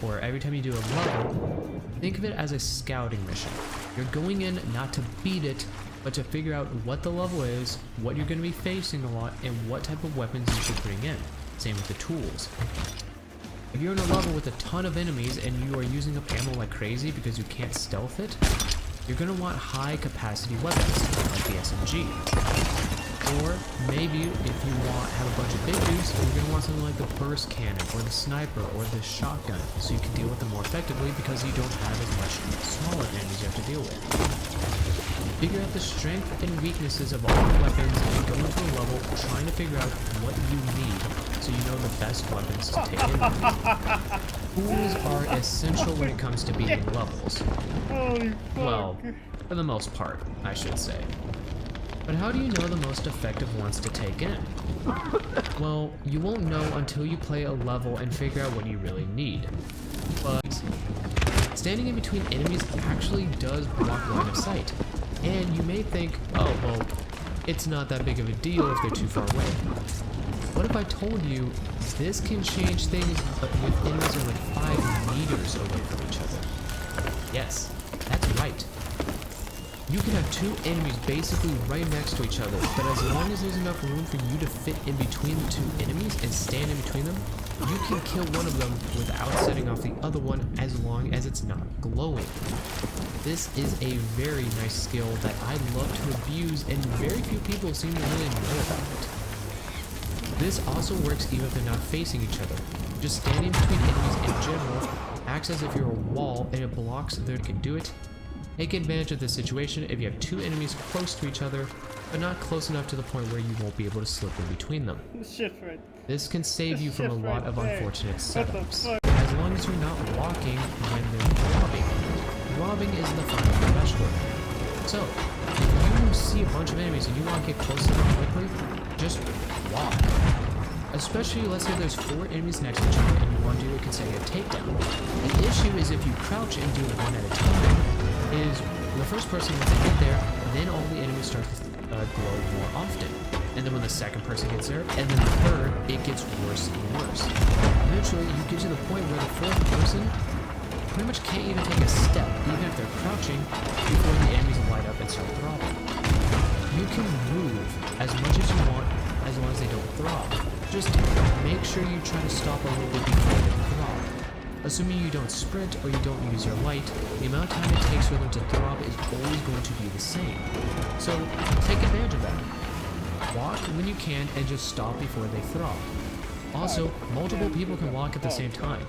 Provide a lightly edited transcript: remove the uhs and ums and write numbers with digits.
or every time you do a level, think of it as a scouting mission. You're going in not to beat it, but to figure out what the level is, what you're going to be facing a lot, and what type of weapons you should bring in. Same with the tools. If you're in a level with a ton of enemies and you are using up ammo like crazy because you can't stealth it, you're going to want high capacity weapons like the SMG. Or maybe if you have a bunch of big dudes, you're going to want something like the burst cannon or the sniper or the shotgun so you can deal with them more effectively because you don't have as much smaller enemies you have to deal with. Figure out the strength and weaknesses of all the weapons and go into a level trying to figure out what you need so you know the best weapons to take in. Tools are essential when it comes to beating levels. Holy fuck. Well, for the most part, I should say. But how do you know the most effective ones to take in? Well, you won't know until you play a level and figure out what you really need. But standing in between enemies actually does block line of sight. And you may think, oh, well, it's not that big of a deal if they're too far away. What if I told you this can change things with enemies are like 5 meters away from each other? Yes, that's right. You can have 2 enemies basically right next to each other, but as long as there's enough room for you to fit in between the 2 enemies and stand in between them, you can kill one of them without setting off the other one as long as it's not glowing. This is a very nice skill that I love to abuse and very few people seem to really know about it. This also works even if they're not facing each other. Just standing between enemies in general acts as if you're a wall and it blocks their can do it. Take advantage of this situation if you have 2 enemies close to each other, but not close enough to the point where you won't be able to slip in between them. Shit right. This can save you from a lot of unfortunate setups. What As long as you're not walking when they're robbing. Robbing is the final professional. So, if you see a bunch of enemies and you want to get close to them quickly, just walk. Especially, let's say there's 4 enemies next to each other and you want to do a consecutive takedown. The issue is if you crouch and do it one at a time, is the first person wants to get there, then all the enemies start to glow more often. And then when the second person gets there, and then the third, it gets worse and worse. Eventually, you get to the point where the 4th person pretty much can't even take a step, even if they're crouching, before the enemies light up and start throbbing. You can move as much as you want, as long as they don't throb. Just make sure you try to stop a little bit before they throb. Assuming you don't sprint or you don't use your light, the amount of time it takes for them to throb is always going to be the same. So take advantage of that. Walk when you can and just stop before they throb. Also, multiple people can walk at the same time.